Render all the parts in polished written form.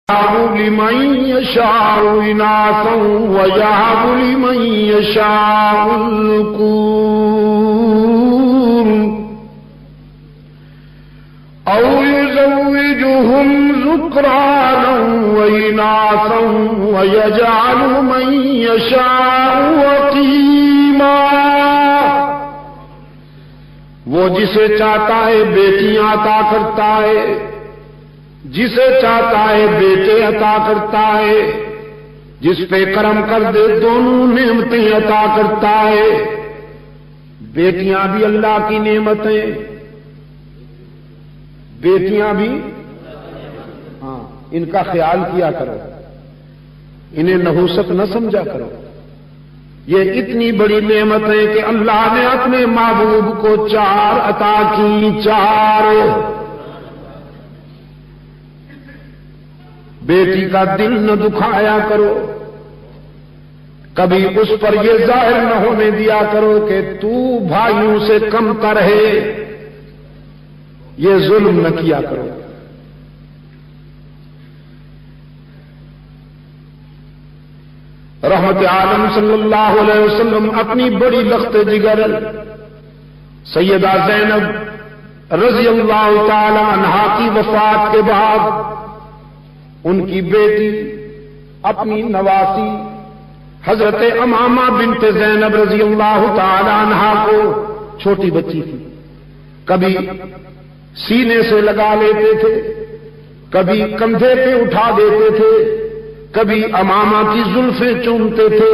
لمن يشاء إناثا ويهب لمن يشاء الذكور أو يزوجهم ذكرانا وإناثا ويجعل من يشاء عقيما۔ وہ جسے چاہتا ہے بیٹیاں عطا کرتا ہے، جسے چاہتا ہے بیٹے عطا کرتا ہے، جس پہ کرم کر دے دونوں نعمتیں عطا کرتا ہے۔ بیٹیاں بھی اللہ کی نعمتیں، بیٹیاں بھی ان کا خیال کیا کرو، انہیں نحوست نہ سمجھا کرو۔ یہ اتنی بڑی نعمت ہے کہ اللہ نے اپنے محبوب کو چار عطا کی، چار۔ بیٹی کا دل نہ دکھایا کرو، کبھی اس پر یہ ظاہر نہ ہونے دیا کرو کہ تو بھائیوں سے کم تر ہے، یہ ظلم نہ کیا کرو۔ رحمت عالم صلی اللہ علیہ وسلم اپنی بڑی لخت جگر سیدہ زینب رضی اللہ تعالی عنہا کی وفات کے بعد ان کی بیٹی اپنی نواسی حضرت امامہ بنت زینب رضی اللہ تعالی عنہا کو، چھوٹی بچی تھی، کبھی سینے سے لگا لیتے تھے، کبھی کندھے پہ اٹھا دیتے تھے، کبھی امامہ کی زلفیں چومتے تھے،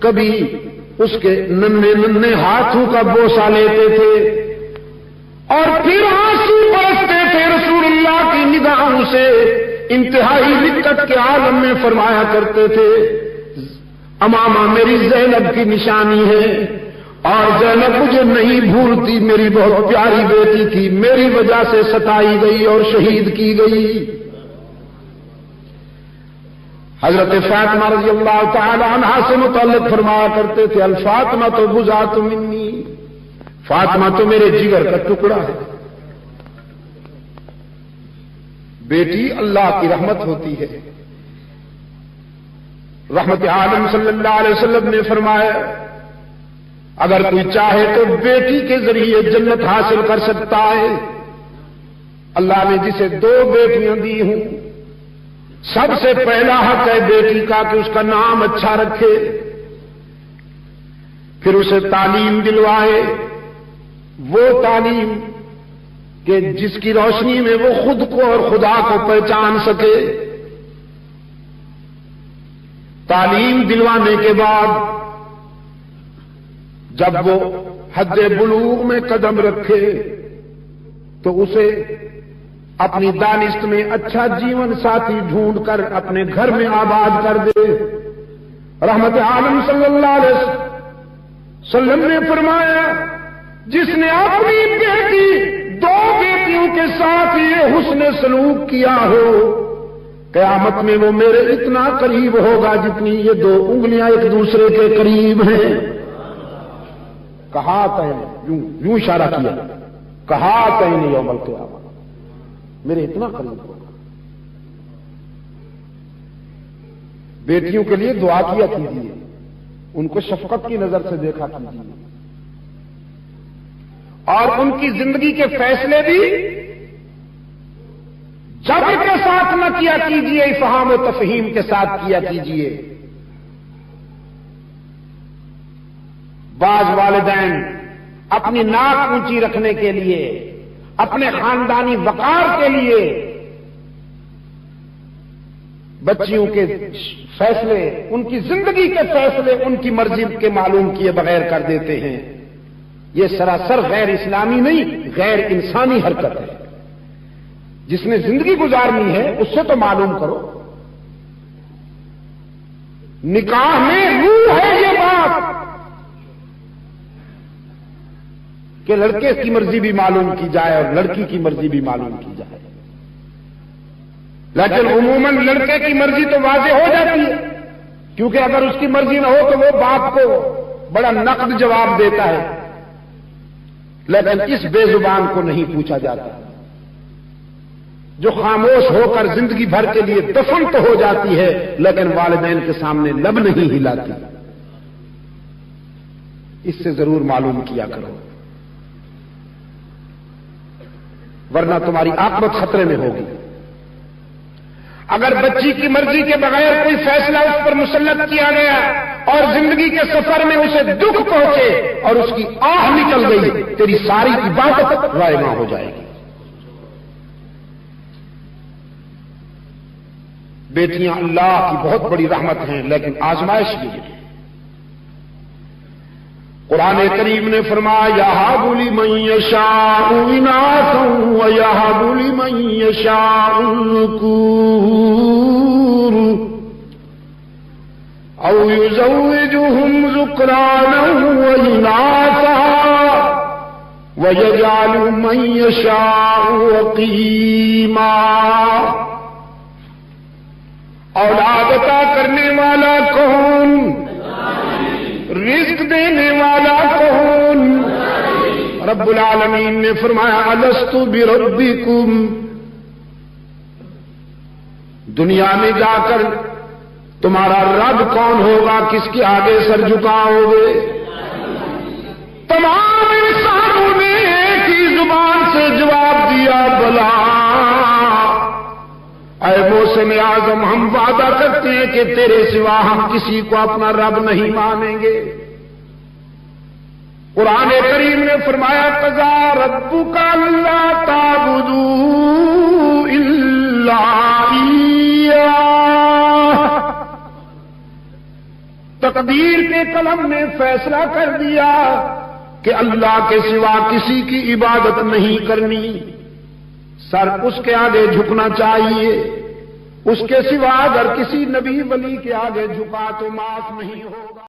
کبھی اس کے ننھے ننھے ہاتھوں کا بوسہ لیتے تھے، اور پھر آنسو برستے تھے رسول اللہ کی نگاہوں سے، انتہائی دقت کے عالم میں فرمایا کرتے تھے امامہ میری زینب کی نشانی ہے، اور زینب مجھے نہیں بھولتی، میری بہت پیاری بیٹی تھی، میری وجہ سے ستائی گئی اور شہید کی گئی۔ حضرت فاطمہ رضی اللہ تعالی عنہا سے متعلق فرمایا کرتے تھے الفاطمہ تو بضعۃ منی، فاطمہ تو میرے جگر کا ٹکڑا ہے۔ بیٹی اللہ کی رحمت ہوتی ہے۔ رحمت عالم صلی اللہ علیہ وسلم نے فرمایا اگر کوئی چاہے تو بیٹی کے ذریعے جنت حاصل کر سکتا ہے۔ اللہ نے جسے دو بیٹیاں دی ہوں، سب سے پہلا حق ہے بیٹی کا کہ اس کا نام اچھا رکھے، پھر اسے تعلیم دلوائے، وہ تعلیم کہ جس کی روشنی میں وہ خود کو اور خدا کو پہچان سکے۔ تعلیم دلوانے کے بعد جب وہ حد بلوغ میں قدم رکھے تو اسے اپنی دانست میں اچھا جیون ساتھی ڈھونڈ کر اپنے گھر میں آباد کر دے۔ رحمت عالم صلی اللہ علیہ وسلم نے فرمایا جس نے اپنی بیٹی دو بیٹیوں کے ساتھ یہ حسن سلوک کیا ہو، قیامت میں وہ میرے اتنا قریب ہوگا جتنی یہ دو انگلیاں ایک دوسرے کے قریب ہیں۔ کہا یوں اشارہ کیا، کہا کہیں یوم القیامہ میرے اتنا قریب ہوگا۔ بیٹیوں کے لیے دعا کیا کیجیے، ان کو شفقت کی نظر سے دیکھا کیجیے، اور ان کی زندگی کے فیصلے بھی جبر کے ساتھ نہ کیا کیجیے، افہام و تفہیم کے ساتھ کیا کیجیے۔ بعض والدین اپنی ناک اونچی رکھنے کے لیے، اپنے خاندانی وقار کے لیے بچیوں کے فیصلے، ان کی زندگی کے فیصلے ان کی مرضی کے معلوم کیے بغیر کر دیتے ہیں۔ یہ سراسر غیر اسلامی نہیں، غیر انسانی حرکت ہے۔ جس نے زندگی گزارنی ہے اس سے تو معلوم کرو۔ نکاح میں روح ہے یہ بات کہ لڑکے کی مرضی بھی معلوم کی جائے اور لڑکی کی مرضی بھی معلوم کی جائے، لیکن عموماً لڑکے کی مرضی تو واضح ہو جاتی ہے، کیونکہ اگر اس کی مرضی نہ ہو تو وہ باپ کو بڑا نقد جواب دیتا ہے، لیکن اس بے زبان کو نہیں پوچھا جاتا۔ جو خاموش ہو کر زندگی بھر کے لیے دفن تو ہو جاتی ہے لیکن والدین کے سامنے لب نہیں ہلاتی. اس سے ضرور معلوم کیا کرو ورنہ تمہاری عاقبت خطرے میں ہوگی. اگر بچی کی مرضی کے بغیر کوئی فیصلہ اس پر مسلط کیا گیا اور زندگی کے سفر میں اسے دکھ پہنچے اور اس کی آہ نکل گئی تیری ساری عبادت رائگاں ہو جائے گی. بیٹیاں اللہ کی بہت بڑی رحمت ہیں لیکن آزمائش بھی ہے. قرآن کریم نے فرمایا یہب لمن یشاء اناثا ویہب لمن یشاء الذکور او یزوجہم ذکرانا واناثا ویجعل من یشاء عقیما. اولاد عطا کرنے والا کون؟ رزق دینے والا کون؟ رب العالمین نے فرمایا الست بربکم. دنیا میں جا کر تمہارا رب کون ہوگا؟ کس کے آگے سر جھکاؤ گے؟ تمام انسانوں نے ایک ہی زبان سے جواب دیا بلا. اے موسم اعظم ہم وعدہ کرتے ہیں کہ تیرے سوا ہم کسی کو اپنا رب نہیں مانیں گے. قرآن کریم نے فرمایا قضا ربک الا تعبدوا الا ایہ. تقدیر کے قلم نے فیصلہ کر دیا کہ اللہ کے سوا کسی کی عبادت نہیں کرنی. سر اس کے آگے جھکنا چاہیے. اس کے سوا اگر کسی نبی ولی کے آگے جھکا تو معاف نہیں ہوگا.